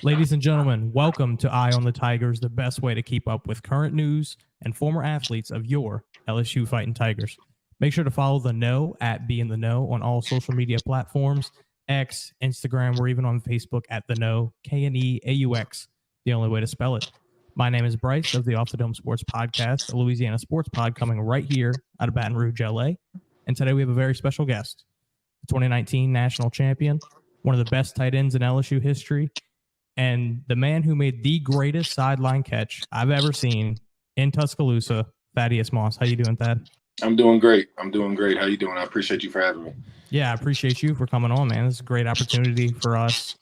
Ladies and gentlemen, welcome to Eye on the Tigers, the best way to keep up with current news and former athletes of your LSU Fighting Tigers. Make sure to follow the Know at Be in the Know on all social media platforms, X, Instagram, or even on Facebook at the Know, KNEAUX, the only way to spell it. My name is Bryce of the Off the Dome Sports Podcast, a Louisiana sports pod coming right here out of Baton Rouge, LA. And today we have a very special guest, the 2019 National Champion, one of the best tight ends in LSU history, and the man who made the greatest sideline catch I've ever seen in Tuscaloosa, Thaddeus Moss. How you doing, Thad? I'm doing great. How you doing? I appreciate you for having me. Yeah, I appreciate you for coming on, man. This is a great opportunity for us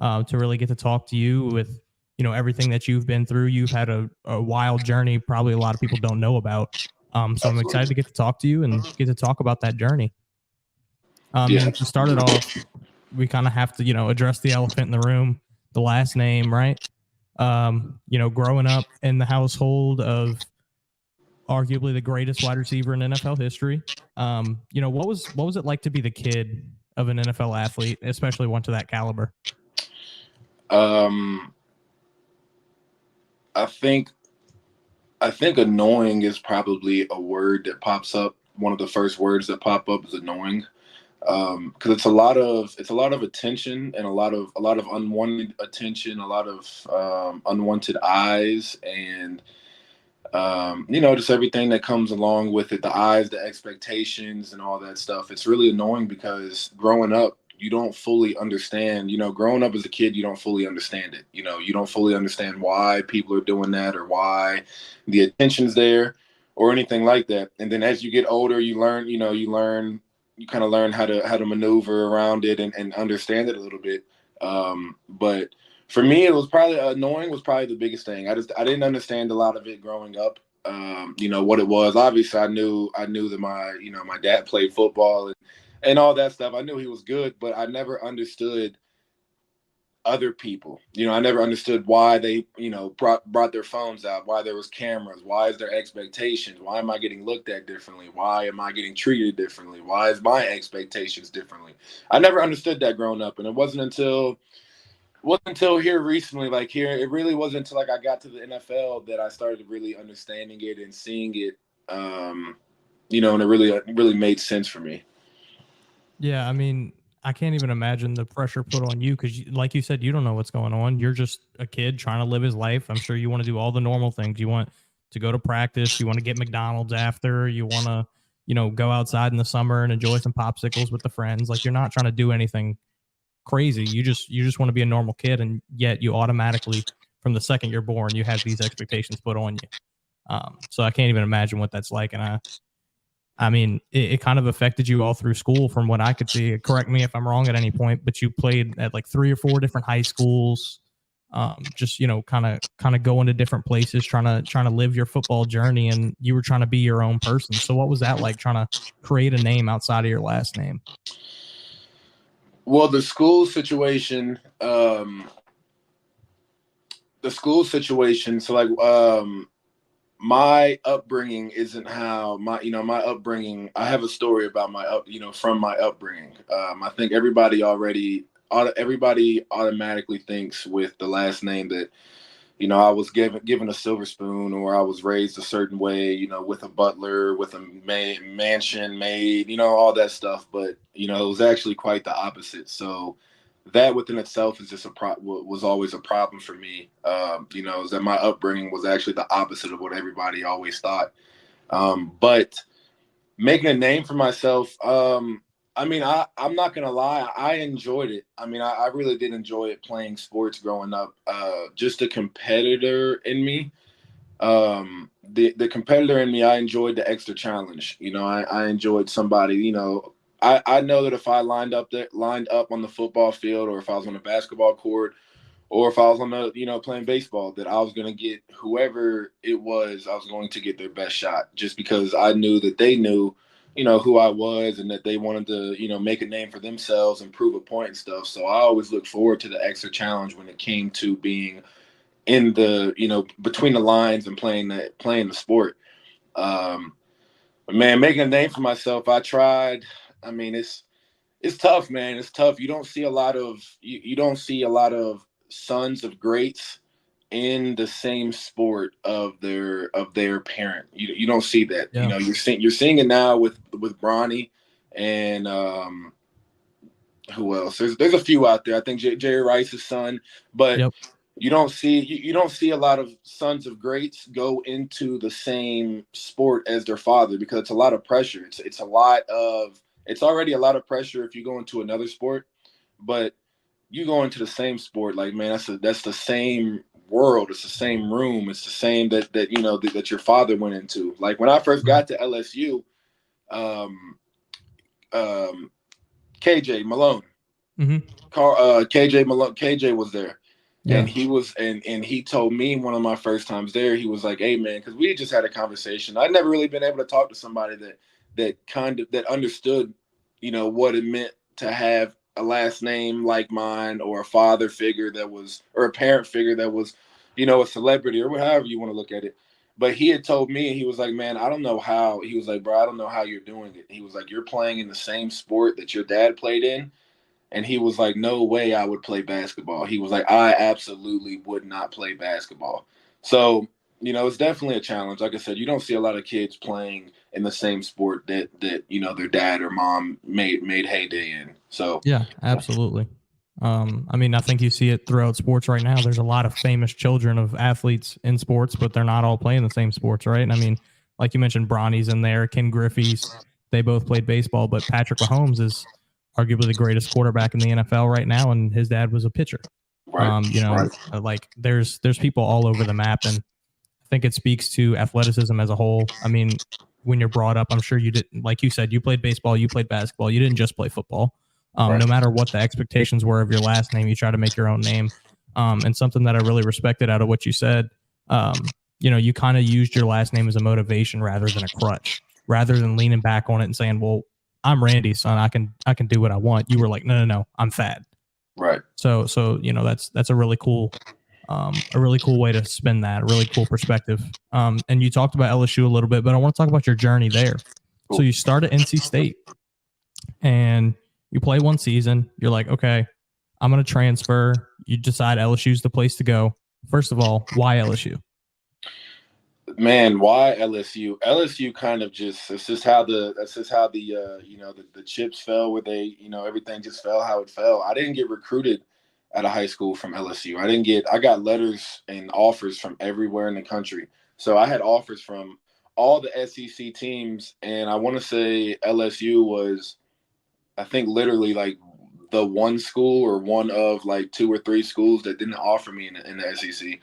to really get to talk to you with, everything that you've been through. You've had a wild journey, probably a lot of people don't know about. So I'm excited to get to talk to you and get to talk about that journey. And to start it off, we kind of have to, address the elephant in the room, the last name, right? Growing up in the household of arguably the greatest wide receiver in NFL history. What was it like to be the kid of an NFL athlete, especially one to that caliber? Um, I think annoying is probably a word that pops up. One of the first words that pop up is annoying, because it's a lot of attention and a lot of unwanted attention, a lot of unwanted eyes, and just everything that comes along with it, the eyes, the expectations, and all that stuff. It's really annoying because growing up, you don't fully understand, growing up as a kid, you don't fully understand it. You don't fully understand why people are doing that or why the attention's there or anything like that. And then as you get older, you learn, you kind of learn how to maneuver around it and understand it a little bit. But for me, it was probably annoying was probably the biggest thing. I didn't understand a lot of it growing up. What it was. Obviously, I knew that my dad played football and all that stuff. I knew he was good, but I never understood other people. I never understood why they, brought their phones out, why there was cameras, why is there expectations, why am I getting looked at differently, why am I getting treated differently, why is my expectations differently. I never understood that growing up, and it wasn't until here recently, like here, it really wasn't until like I got to the NFL that I started really understanding it and seeing it, and it really made sense for me. Yeah, I mean, I can't even imagine the pressure put on you because, like you said, you don't know what's going on. You're just a kid trying to live his life. I'm sure you want to do all the normal things. You want to go to practice. You want to get McDonald's after. You want to, go outside in the summer and enjoy some popsicles with the friends. Like you're not trying to do anything crazy. You just want to be a normal kid, and yet you automatically, from the second you're born, you have these expectations put on you. So I can't even imagine what that's like. And I mean, it kind of affected you all through school, from what I could see. Correct me if I'm wrong at any point, but you played at like 3 or 4 different high schools. Just kind of going to different places, trying to live your football journey, and you were trying to be your own person. So what was that like, trying to create a name outside of your last name? Well, the school situation. So like, my upbringing isn't how my upbringing. I have a story about from my upbringing. I think everybody automatically thinks with the last name that I was given a silver spoon, or I was raised a certain way, with a butler, with a mansion maid, all that stuff. But it was actually quite the opposite. So that within itself is just was always a problem for me. Is that my upbringing was actually the opposite of what everybody always thought. But making a name for myself, I'm not gonna lie, I enjoyed it. I really did enjoy it, playing sports growing up. Just the competitor in me, the competitor in me, I enjoyed the extra challenge. I enjoyed somebody. I know that if I lined up on the football field, or if I was on the basketball court, or if I was on the, playing baseball, that I was going to get whoever it was, I was going to get their best shot, just because I knew that they knew, who I was, and that they wanted to, make a name for themselves and prove a point and stuff. So I always looked forward to the extra challenge when it came to being in the, between the lines and playing the sport. But man, making a name for myself, I tried. It's tough, man. It's tough. You don't see a lot of sons of greats in the same sport of their parent. You don't see that. Yeah. You're seeing it now with Bronny and who else? There's a few out there. I think Jerry Rice's son, but Yep. you don't see a lot of sons of greats go into the same sport as their father, because it's a lot of pressure. It's already a lot of pressure if you go into another sport, but you go into the same sport, like, man, that's the same world. It's the same room. It's the same that your father went into. Like when I first Right. got to LSU, um, um, KJ Malone, Mm-hmm. KJ Malone, KJ was there. Yeah. And he told me one of my first times there, he was like, "Hey man," because we had just had a conversation. I'd never really been able to talk to somebody that understood, what it meant to have a last name like mine, or a father figure or a parent figure that was, a celebrity, or however you want to look at it. But he had told me, he was like, "Man, I don't know how." He was like, "Bro, I don't know how you're doing it." He was like, "You're playing in the same sport that your dad played in." And he was like, "No way I would play basketball." He was like, "I absolutely would not play basketball." So, it's definitely a challenge. Like I said, you don't see a lot of kids playing in the same sport that their dad or mom made heyday in. So, Yeah, absolutely. I mean, I think you see it throughout sports right now. There's a lot of famous children of athletes in sports, but they're not all playing the same sports, right? And I mean, like you mentioned, Bronny's in there, Ken Griffey's, they both played baseball, but Patrick Mahomes is arguably the greatest quarterback in the NFL right now, and his dad was a pitcher. right, right, Like there's people all over the map, and I think it speaks to athleticism as a whole. I mean, when you're brought up, I'm sure you did, like you said, you played baseball, you played basketball, you didn't just play football. right, No matter what the expectations were of your last name, you try to make your own name. And something that I really respected out of what you said, you kind of used your last name as a motivation rather than a crutch, rather than leaning back on it and saying, "Well, I'm Randy, son. I can do what I want." You were like, "No, no, no, I'm Thad." right. So that's a really cool way to spin that, a really cool perspective. And you talked about LSU a little bit, but I want to talk about your journey there. So Cool. you start at NC State and you play one season. You're like, okay, I'm going to transfer. You decide LSU's the place to go. First of all, why LSU? Man, why LSU? LSU kind of just that's just how the chips fell, where they, everything just fell how it fell. I didn't get recruited out of high school from LSU. I got letters and offers from everywhere in the country. So I had offers from all the SEC teams, and I want to say LSU was, I think, literally like the one school or one of like two or three schools that didn't offer me in the SEC.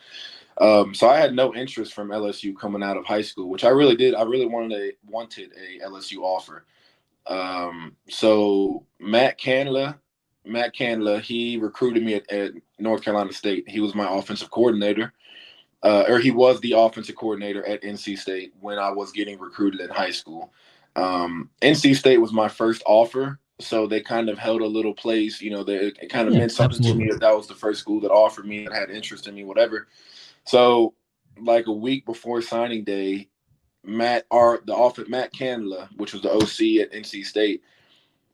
So I had no interest from LSU coming out of high school, which I really did. I really wanted a LSU offer. So Matt Canla, he recruited me at North Carolina State. He was my offensive coordinator, or he was the offensive coordinator at NC State when I was getting recruited in high school. NC State was my first offer, so they kind of held a little place. It kind of Yeah, meant something to me absolutely. that was the first school that offered me, that had interest in me, whatever. So, like a week before signing day, Matt Canla, which was the OC at NC State,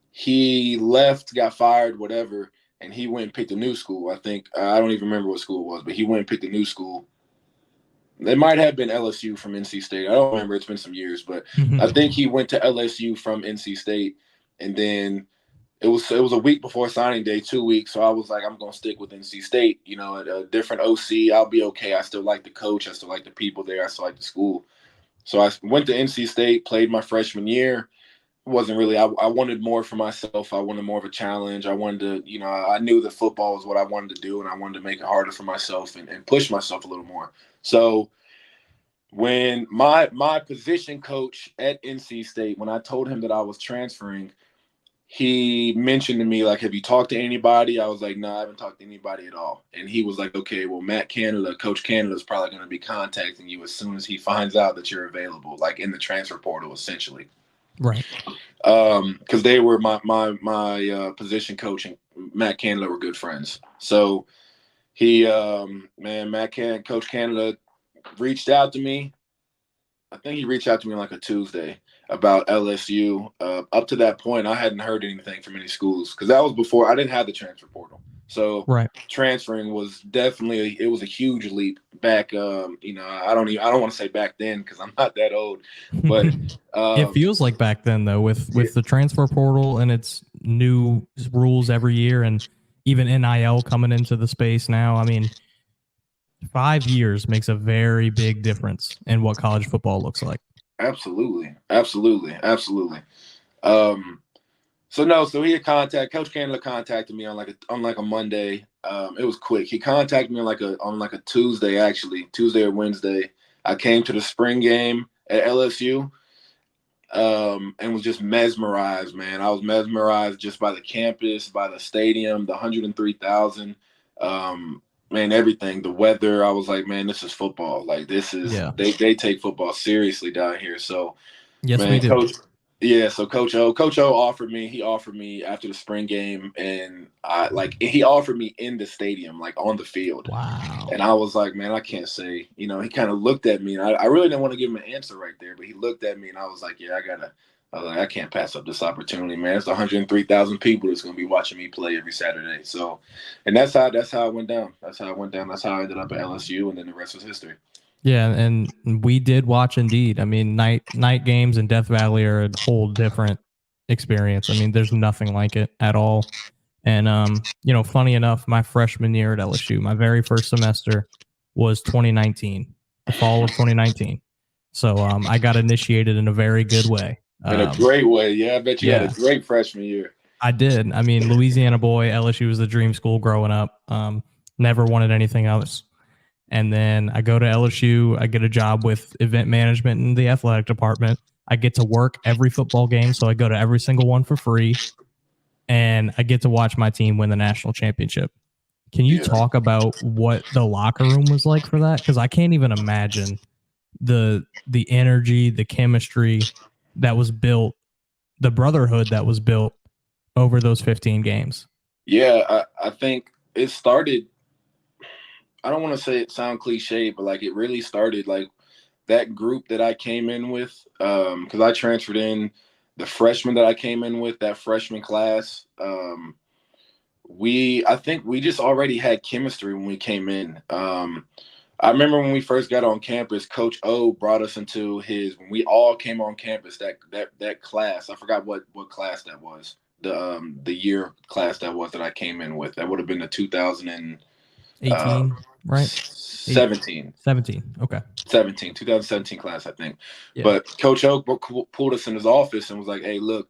he left, got fired, whatever, and he went and picked a new school. I think I don't even remember what school it was, but he went and picked a new school. It might have been LSU from NC State. I don't remember. It's been some years, but I think he went to LSU from NC State, and then it was a week before signing day, 2 weeks. So I was like, I'm gonna stick with NC State. A different OC, I'll be okay. I still like the coach. I still like the people there. I still like the school. So I went to NC State, played my freshman year. Wasn't really. I wanted more for myself. I wanted more of a challenge. I wanted to, I knew that football was what I wanted to do, and I wanted to make it harder for myself and push myself a little more. So when my position coach at NC State, when I told him that I was transferring, he mentioned to me, like, "Have you talked to anybody?" I was like, "No, I haven't talked to anybody at all." And he was like, "Okay, well, Coach Canada is probably going to be contacting you as soon as he finds out that you're available, like in the transfer portal, essentially." Right. Because they were my position coach and Matt Canada were good friends. So he, Coach Canada reached out to me. I think he reached out to me like a Tuesday about LSU. Up to that point, I hadn't heard anything from any schools, because that was before I didn't have the transfer portal. So Right. transferring was definitely it was a huge leap back. I don't want to say back then because I'm not that old, but It um, feels like back then though, with yeah, the transfer portal and its new rules every year, and even NIL coming into the space now. I mean, 5 years makes a very big difference in what college football looks like. absolutely, absolutely, absolutely. Um, so he had Coach Candler contacted me on like a Monday. It was quick. He contacted me on like a Tuesday, actually, Tuesday or Wednesday. I came to the spring game at LSU, and was just mesmerized, man. I was mesmerized just by the campus, by the stadium, the 103,000, man, everything, the weather. I was like, man, this is football. Like this is Yeah. they take football seriously down here. So Yes, we man, do. so Coach O offered me after the spring game, and he offered me in the stadium, like on the field. Wow. And I was like, man, I can't say, he kind of looked at me, and I really didn't want to give him an answer right there, but he looked at me and I was like, yeah, I was like, I can't pass up this opportunity, man. It's 103,000 people that's going to be watching me play every Saturday. So, and that's how it went down. That's how it went down. That's how I ended up at LSU, and then the rest was history. Yeah, and we did watch indeed. I mean, night games in Death Valley are a whole different experience. I mean, there's nothing like it at all. And funny enough, my freshman year at LSU, my very first semester was 2019, the fall of 2019. So I got initiated in a very good way. In a great way. Yeah, I bet you had a Yeah, great freshman year. I did. I mean, Louisiana boy, LSU was the dream school growing up. Never wanted anything else. And then I go to LSU. I get a job with event management in the athletic department. I get to work every football game, so I go to every single one for free, and I get to watch my team win the national championship. Can you Yeah. talk about what the locker room was like for that? Because I can't even imagine the energy, the chemistry that was built, the brotherhood that was built over those 15 games. Yeah, I think it started. I don't want to say it sound cliche, but like it really started like that group that I came in with. Because I transferred in the freshman that I came in with, that freshman class. I think we just already had chemistry when we came in. I remember when we first got on campus, Coach O brought us into when we all came on campus, that class. I forgot what class that was. The year class that was that I came in with. That would have been the 18, right? 17. 17. Okay. 2017 class, I think. Yeah. But Coach Oak pulled us in his office and was like, "Hey, look,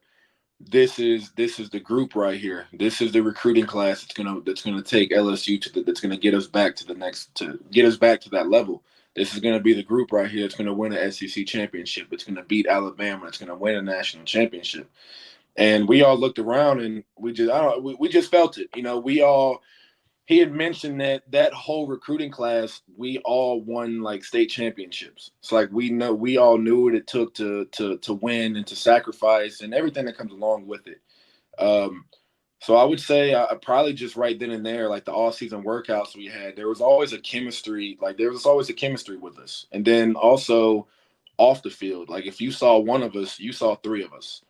this is the group right here. This is the recruiting class that's gonna take LSU that's gonna get us back to get us back to that level. This is gonna be the group right here that's gonna win an SEC championship. It's gonna beat Alabama. It's gonna win a national championship." And we all looked around and we just felt it. He had mentioned that whole recruiting class, we all won like state championships. It's like we all knew what it took to win and to sacrifice and everything that comes along with it. So I would say I probably just right then and there, like the all season workouts we had, there was always a chemistry. Like there was always a chemistry with us, and then also off the field, like if you saw one of us, you saw three of us.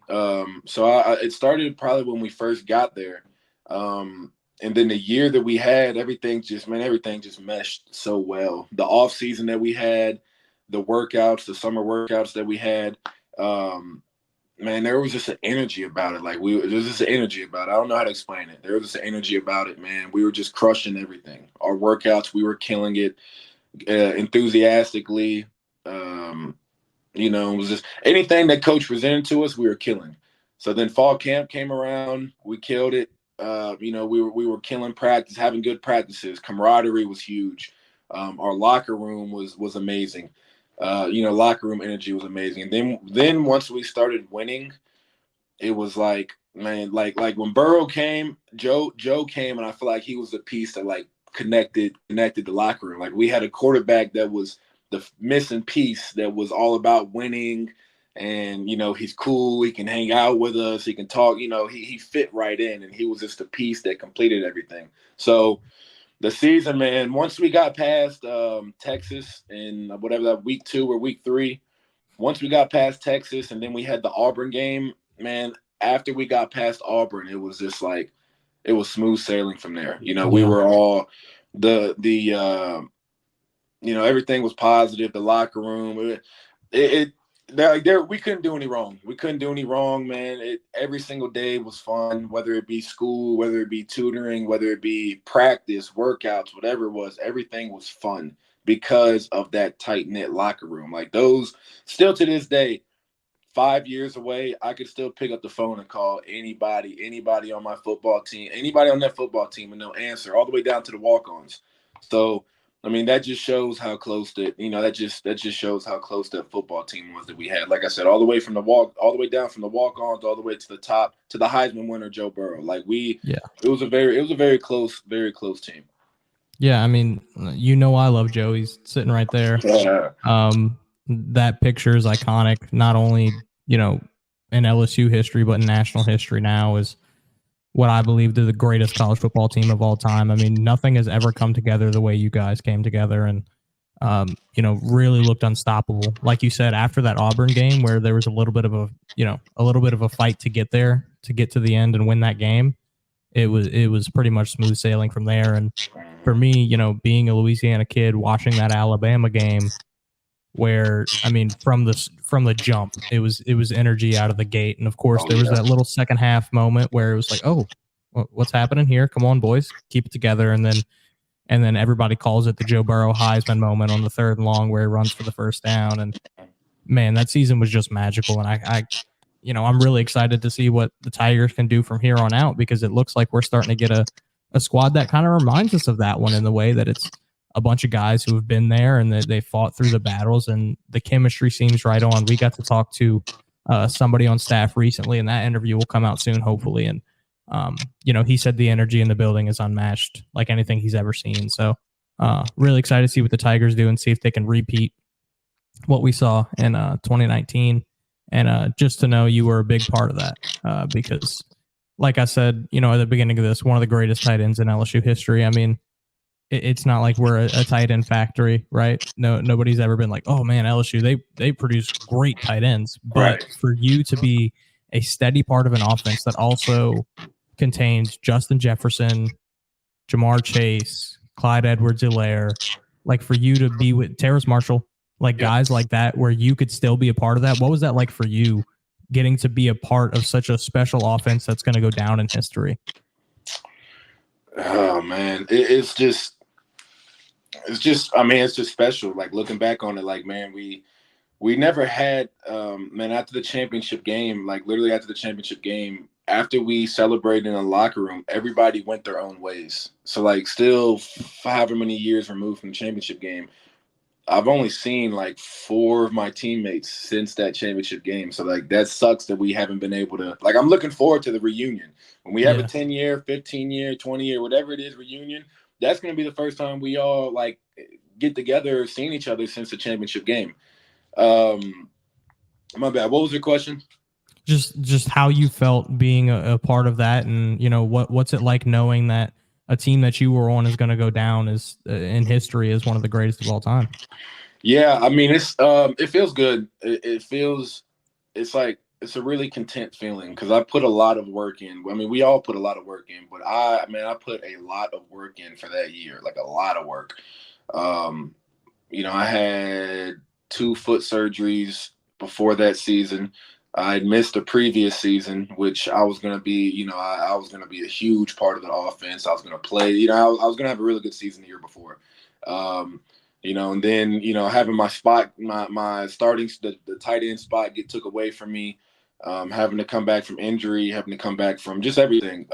So it started probably when we first got there. And then the year that we had, everything just meshed so well. The off season that we had, the workouts, the summer workouts that we had, man, there was just an energy about it. There was just an energy about it. I don't know how to explain it. There was just an energy about it, man. We were just crushing everything. Our workouts, we were killing it enthusiastically. It was just anything that coach presented to us, we were killing. So then fall camp came around, we killed it. We were killing practice, having good practices. Camaraderie was huge. Our locker room was amazing. Locker room energy was amazing. And then once we started winning, it was like, man, like when Burrow came, Joe came, and I feel like he was the piece that like connected the locker room. Like we had a quarterback that was the missing piece that was all about winning, and he's cool, he can hang out with us, he can talk, he fit right in, and he was just the piece that completed everything. So the season, man, once we got past Texas and whatever that week 2 or week 3, once we got past Texas and then we had the Auburn game, man, after we got past Auburn, it was just like it was smooth sailing from there. We Yeah. were all the everything was positive. The locker room, we couldn't do any wrong. We couldn't do any wrong, man. Every single day was fun, whether it be school, whether it be tutoring, whether it be practice, workouts, whatever it was. Everything was fun because of that tight knit locker room. Like those, still to this day, 5 years away, I could still pick up the phone and call anybody on my football team, anybody on that football team, and they'll answer, all the way down to the walk-ons. So, I mean, that just shows how close that just shows how close that football team was that we had. Like I said, all the way down from the walk-ons, all the way to the top, to the Heisman winner Joe Burrow. Like Yeah. it was a very close team. Yeah. I mean, I love Joe. He's sitting right there. Yeah. That picture is iconic, not only, in LSU history, but in national history now, is what I believe to the greatest college football team of all time. I mean, nothing has ever come together the way you guys came together and, really looked unstoppable. Like you said, after that Auburn game where there was a little bit of a fight to get there, to get to the end and win that game, it was pretty much smooth sailing from there. And for me, being a Louisiana kid, watching that Alabama game, where I mean, from the jump, it was energy out of the gate, and of course Oh there was yeah. that little second half moment where it was like, oh, what's happening here? Come on, boys, keep it together, and then everybody calls it the Joe Burrow Heisman moment on the third and long where he runs for the first down, and man, that season was just magical, and I'm really excited to see what the Tigers can do from here on out, because it looks like we're starting to get a squad that kind of reminds us of that one, in the way that it's a bunch of guys who have been there and they fought through the battles, and the chemistry seems right on. We got to talk to somebody on staff recently, and that interview will come out soon, hopefully. And he said the energy in the building is unmatched, like anything he's ever seen. So really excited to see what the Tigers do and see if they can repeat what we saw in 2019. And just to know you were a big part of that, because, like I said, at the beginning of this, one of the greatest tight ends in LSU history. I mean, it's not like we're a tight end factory, right? No, nobody's ever been like, oh man, LSU, they produce great tight ends. But Right. for you to be a steady part of an offense that also contains Justin Jefferson, Jamar Chase, Clyde Edwards-Helaire, like for you to be with Terrace Marshall, like Yep. guys like that, where you could still be a part of that. What was that like for you, getting to be a part of such a special offense that's going to go down in history? Oh man, I mean, it's just special. Like looking back on it, like man, we never had man, after the championship game, like literally after the championship game, after we celebrated in the locker room, everybody went their own ways. So like still however many years removed from the championship game, I've only seen like 4 of my teammates since that championship game. So like that sucks that we haven't been able to, like, I'm looking forward to the reunion. When we have a Yeah. 10-year, 15-year, 20-year, whatever it is reunion, that's going to be the first time we all like get together, seeing each other since the championship game. Um, my bad. What was your question? Just how you felt being a part of that, and what's it like knowing that a team that you were on is going to go down as in history as one of the greatest of all time. Yeah, I mean it feels good. It feels it's like it's a really content feeling because I put a lot of work in. I mean, we all put a lot of work in, but I put a lot of work in for that year, like a lot of work. Um, I had 2 foot surgeries before that season. I had missed the previous season, which I was going to be, I was going to be a huge part of the offense. I was going to play, I was going to have a really good season the year before. Um, and then, having my spot, my starting, the tight end spot get took away from me, having to come back from injury, having to come back from just everything.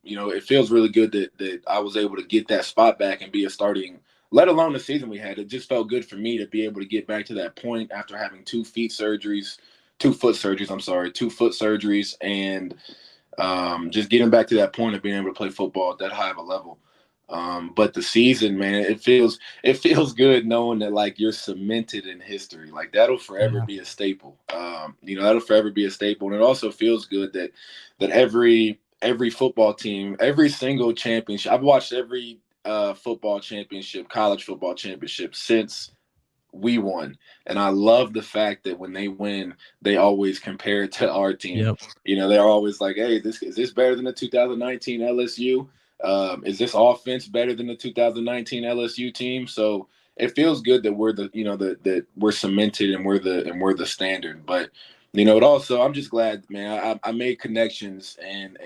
It feels really good that I was able to get that spot back and be a starting, let alone the season we had. It just felt good for me to be able to get back to that point after having 2 foot surgeries, I'm sorry, 2 foot surgeries, and just getting back to that point of being able to play football at that high of a level. But the season, man, it feels good knowing that like you're cemented in history. Like that'll forever Yeah. be a staple. That'll forever be a staple. And it also feels good that every football team, every single championship, I've watched every football championship, college football championship since we won. And I love the fact that when they win, they always compare it to our team. Yep. They're always like, hey, is this better than the 2019 LSU? Is this offense better than the 2019 LSU team? So it feels good that we're that we're cemented and we're the standard. But it also, I'm just glad, man. I made connections and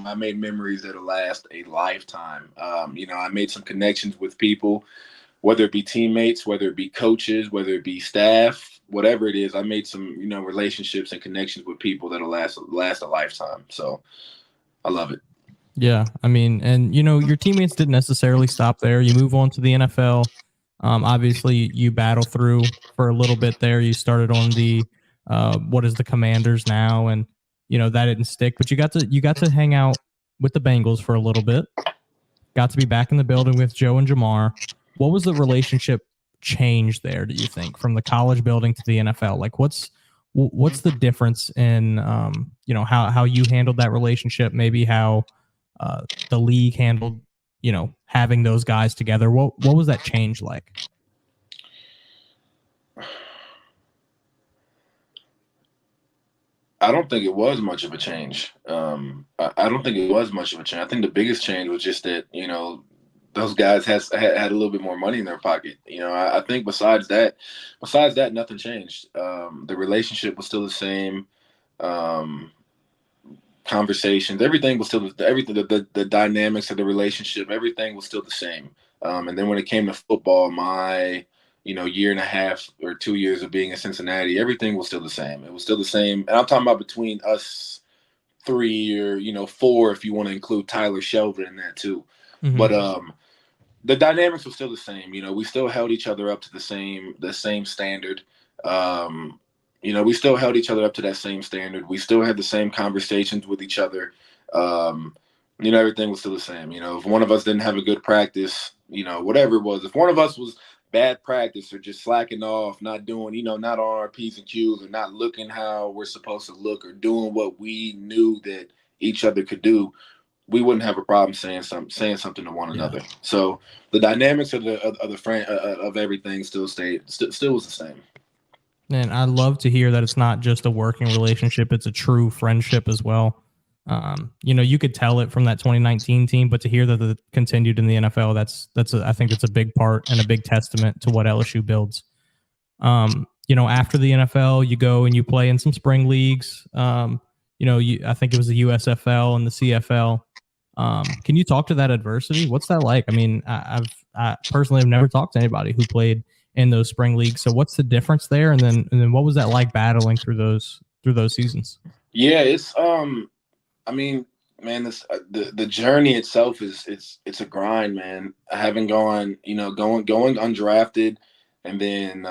I made memories that'll last a lifetime. I made some connections with people, whether it be teammates, whether it be coaches, whether it be staff, whatever it is. I made some, relationships and connections with people that'll last a lifetime. So I love it. Yeah, I mean, and your teammates didn't necessarily stop there. You move on to the NFL. Obviously, you battle through for a little bit there. You started on the what is the Commanders now, and that didn't stick. But you got to hang out with the Bengals for a little bit. Got to be back in the building with Joe and Jamar. What was the relationship change there? Do you think from the college building to the NFL? Like, what's the difference in how you handled that relationship? Maybe how the league handled having those guys together. What was that change like? I don't think it was much of a change. I don't think it was much of a change. I think the biggest change was just that those guys had a little bit more money in their pocket. I think besides that, nothing changed. The relationship was still the same. Um, Conversations, everything was still everything. The dynamics of the relationship, everything was still the same. And then when it came to football, my year and a half or 2 years of being in Cincinnati, everything was still the same. It was still the same, and I'm talking about between us three or four, if you want to include Tyler Shelvin in that too. Mm-hmm. But the dynamics were still the same. We still held each other up to the same standard. Um, we still held each other up to that same standard. We still had the same conversations with each other. Everything was still the same. If one of us didn't have a good practice, whatever it was, if one of us was bad practice or just slacking off, not doing, not on our P's and Q's or not looking how we're supposed to look or doing what we knew that each other could do, we wouldn't have a problem saying something to one another. So the dynamics of of everything still was the same. And I love to hear that it's not just a working relationship; it's a true friendship as well. You could tell it from that 2019 team, but to hear that it continued in the NFL, I think that's a big part and a big testament to what LSU builds. After the NFL, you go and you play in some spring leagues. I think it was the USFL and the CFL. Can you talk to that adversity? What's that like? I mean, I personally have never talked to anybody who played in those spring leagues. So what's the difference there? And then what was that like battling through those seasons? Yeah, it's I mean, man, this the journey itself it's a grind, man. Having gone, going undrafted, and then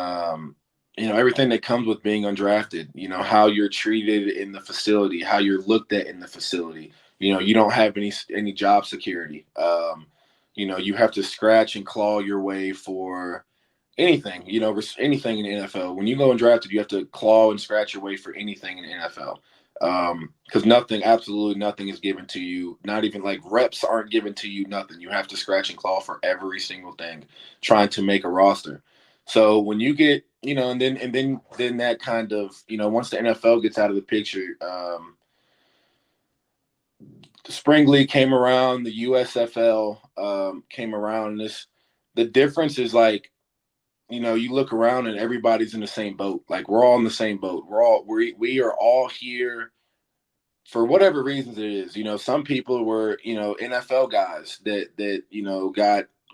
everything that comes with being undrafted. How you're treated in the facility, how you're looked at in the facility. You don't have any job security. You have to scratch and claw your way for anything, anything in the NFL. When you go undrafted, you have to claw and scratch your way for anything in the NFL. Because absolutely nothing is given to you. Not even like reps aren't given to you, nothing. You have to scratch and claw for every single thing, trying to make a roster. So when you get, and then that kind of, once the NFL gets out of the picture, the spring league came around, the USFL came around. The difference is like, you look around and everybody's in the same boat. Like we're all in the same boat. We are all here for whatever reasons it is. Some people were, NFL guys that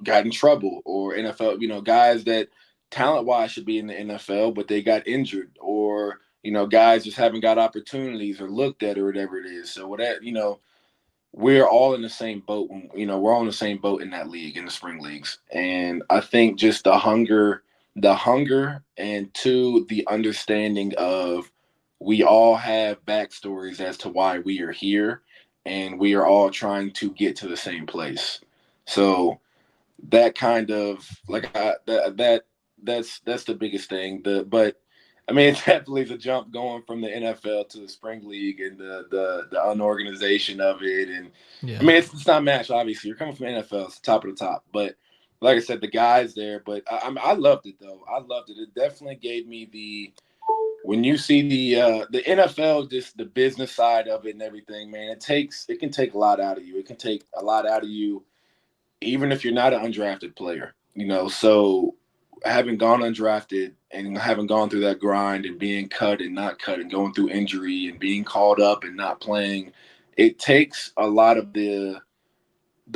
got in trouble, or NFL, guys that talent wise should be in the NFL, but they got injured, or, guys just haven't got opportunities or looked at or whatever it is. So whatever, we're all in the same boat. We're all in the same boat in that league, in the spring leagues. And I think just the hunger, and two, the understanding of we all have backstories as to why we are here, and we are all trying to get to the same place. So that kind of like that's the biggest thing. But I mean, it definitely is a jump going from the NFL to the spring league and the unorganization of it. And Yeah. I mean, it's not matched. Obviously, you're coming from the NFL, it's the top of the top. But like I said, the guys there. But I loved it though. I loved it. It definitely gave me the when you see the NFL, just the business side of it and everything, man. It can take a lot out of you. It can take a lot out of you, even if you're not an undrafted player. So having gone undrafted and having gone through that grind and being cut and not cut and going through injury and being called up and not playing, it takes a lot of the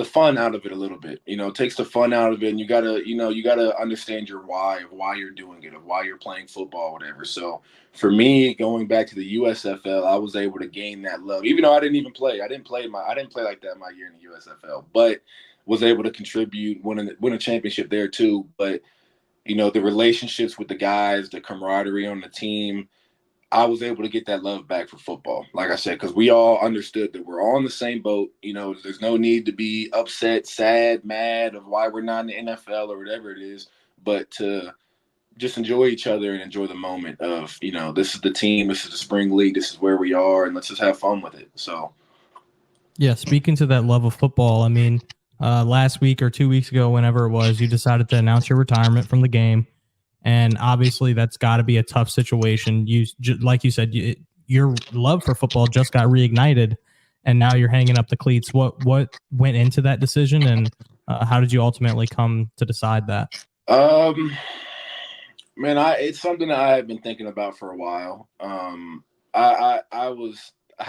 fun out of it a little bit. It takes the fun out of it, and you gotta understand your why of why you're doing it, of why you're playing football, whatever. So for me, going back to the USFL, I was able to gain that love, even though I didn't even play. I didn't play like that my year in the USFL, but was able to contribute, win a championship there too. But the relationships with the guys, the camaraderie on the team, I was able to get that love back for football, like I said, because we all understood that we're all in the same boat. There's no need to be upset, sad, mad of why we're not in the NFL or whatever it is, but to just enjoy each other and enjoy the moment of, this is the team, this is the spring league, this is where we are, and let's just have fun with it. So, Yeah, speaking to that love of football, I mean, last week or 2 weeks ago, whenever it was, you decided to announce your retirement from the game. And obviously, that's got to be a tough situation. Like you said, your love for football just got reignited, and now you're hanging up the cleats. What went into that decision, and how did you ultimately come to decide that? Man, it's something that I have been thinking about for a while. I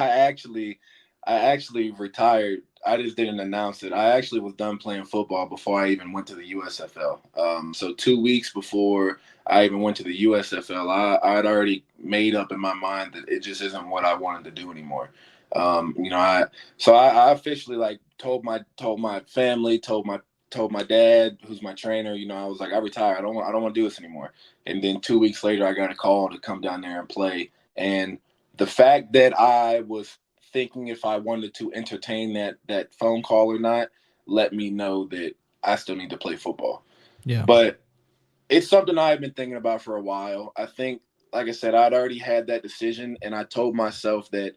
actually retired. I just didn't announce it. I actually was done playing football before I even went to the USFL. So 2 weeks before I even went to the USFL, I had already made up in my mind that it just isn't what I wanted to do anymore. I officially like told my family, told my dad, who's my trainer. I was like, I retired. I don't want to do this anymore. And then 2 weeks later, I got a call to come down there and play. And the fact that I was thinking if I wanted to entertain that phone call or not let me know that I still need to play football. Yeah. But it's something I've been thinking about for a while. I think, like I said, I'd already had that decision, and I told myself that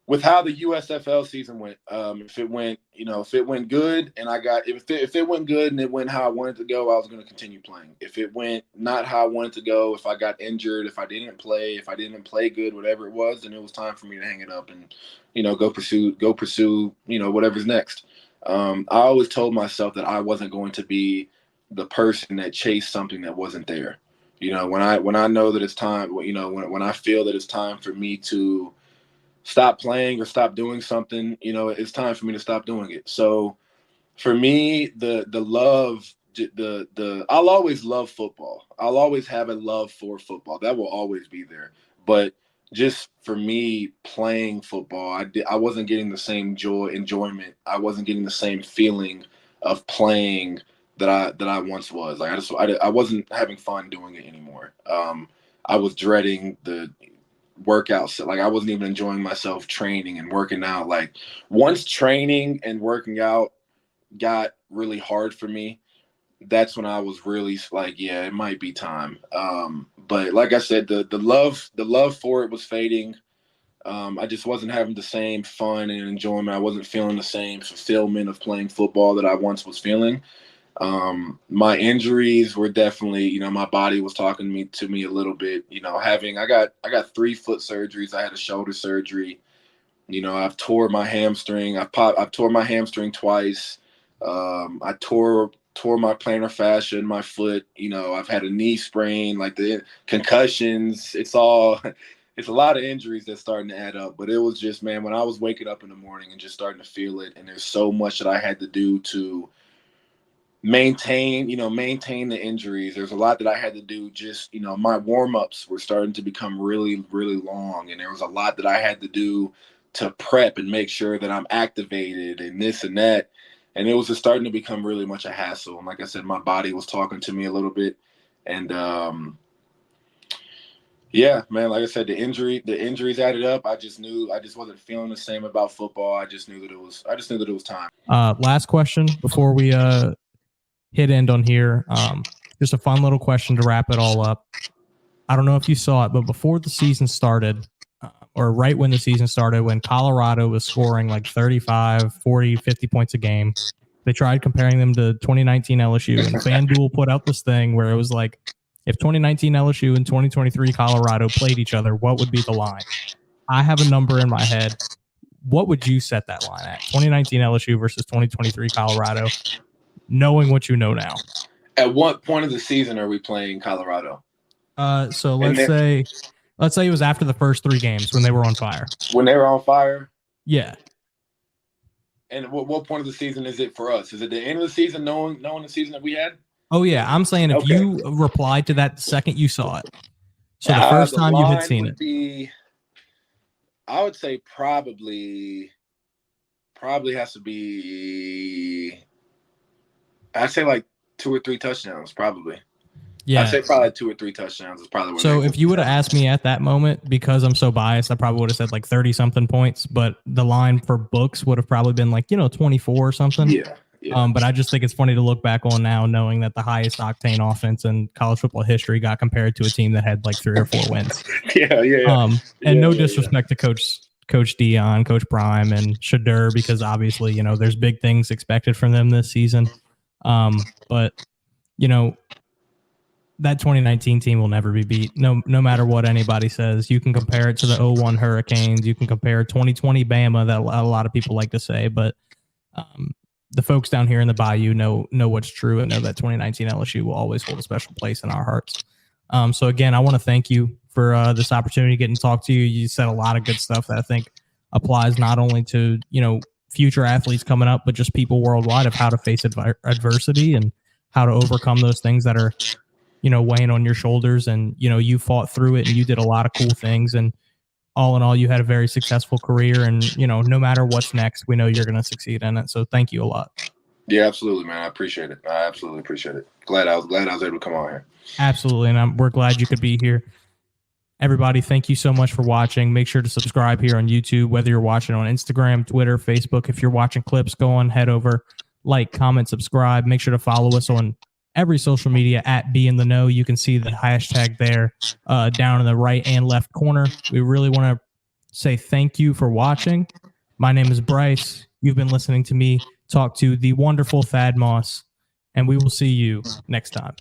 with how the USFL season went, if it went good and if it went good and it went how I wanted to go, I was going to continue playing. If it went not how I wanted to go, if I got injured, if I didn't play good, whatever it was, then it was time for me to hang it up and, go pursue, whatever's next. I always told myself that I wasn't going to be the person that chased something that wasn't there. When I know that it's time, when I feel that it's time for me to stop playing or stop doing something, it's time for me to stop doing it. So for me, the love, I'll always love football. I'll always have a love for football. That will always be there. But just for me playing football, I wasn't getting the same enjoyment. I wasn't getting the same feeling of playing that I once was. Like I wasn't having fun doing it anymore. I was dreading the workouts. Like I wasn't even enjoying myself training and working out. Like once training and working out got really hard for me, that's when I was really like, yeah, it might be time. But like I said, the love for it was fading. I just wasn't having the same fun and enjoyment. I wasn't feeling the same fulfillment of playing football that I once was feeling. My injuries were definitely, my body was talking to me a little bit. I got 3 foot surgeries. I had a shoulder surgery. I've tore my hamstring. I've tore my hamstring twice. I tore my plantar fascia in my foot. I've had a knee sprain, like the concussions. It's a lot of injuries that's starting to add up. But it was just, man, when I was waking up in the morning and just starting to feel it, and there's so much that I had to do to maintain the injuries. There's a lot that I had to do. Just, my warm-ups were starting to become really, really long. And there was a lot that I had to do to prep and make sure that I'm activated and this and that. And it was just starting to become really much a hassle. And like I said, my body was talking to me a little bit. And yeah, man, like I said, the injuries added up. I just wasn't feeling the same about football. I just knew that it was time. Last question before we hit end on here. Just a fun little question to wrap it all up. I don't know if you saw it, but before the season started, or right when the season started, when Colorado was scoring like 35, 40, 50 points a game, They tried comparing them to 2019 LSU, and FanDuel put out this thing where it was like, if 2019 LSU and 2023 Colorado played each other, what would be the line? I have a number in my head. What would you set that line at? 2019 LSU versus 2023 Colorado, knowing what you know now. At what point of the season are we playing Colorado? So let's say it was after the first 3 games when they were on fire. When they were on fire? Yeah. And what point of the season is it for us? Is it the end of the season, knowing the season that we had? Oh, yeah. I'm saying if you replied to that the second you saw it. So the first time you had seen it. I would say probably has to be, I'd say like 2 or 3 touchdowns, probably. Yeah. I'd say probably 2 or 3 touchdowns is probably what. So if you would have asked me at that moment, because I'm so biased, I probably would have said like 30 something points, but the line for books would have probably been like, 24 or something. Yeah. But I just think it's funny to look back on now, knowing that the highest octane offense in college football history got compared to a team that had like 3 or 4 wins. And no disrespect to Coach Dion, Coach Prime, and Shadur, because obviously, there's big things expected from them this season. But that 2019 team will never be beat. No matter what anybody says. You can compare it to the 01 Hurricanes. You can compare 2020 Bama, that a lot of people like to say, but the folks down here in the Bayou know what's true and know that 2019 LSU will always hold a special place in our hearts. So again, I want to thank you for this opportunity to get and talk to you. You said a lot of good stuff that I think applies not only to, future athletes coming up, but just people worldwide, of how to face adversity and how to overcome those things that are, weighing on your shoulders. And, you fought through it and you did a lot of cool things. And all in all, you had a very successful career. And, no matter what's next, we know you're going to succeed in it. So thank you a lot. Yeah, absolutely, man. I appreciate it. I absolutely appreciate it. Glad I was able to come on here. Absolutely. And we're glad you could be here. Everybody, thank you so much for watching. Make sure to subscribe here on YouTube, whether you're watching on Instagram, Twitter, Facebook. If you're watching clips, go on, head over, like, comment, subscribe. Make sure to follow us on every social media at Be in the Know. You can see the hashtag there down in the right and left corner. We really want to say thank you for watching. My name is Bryce. You've been listening to me talk to the wonderful Thad Moss, and we will see you next time.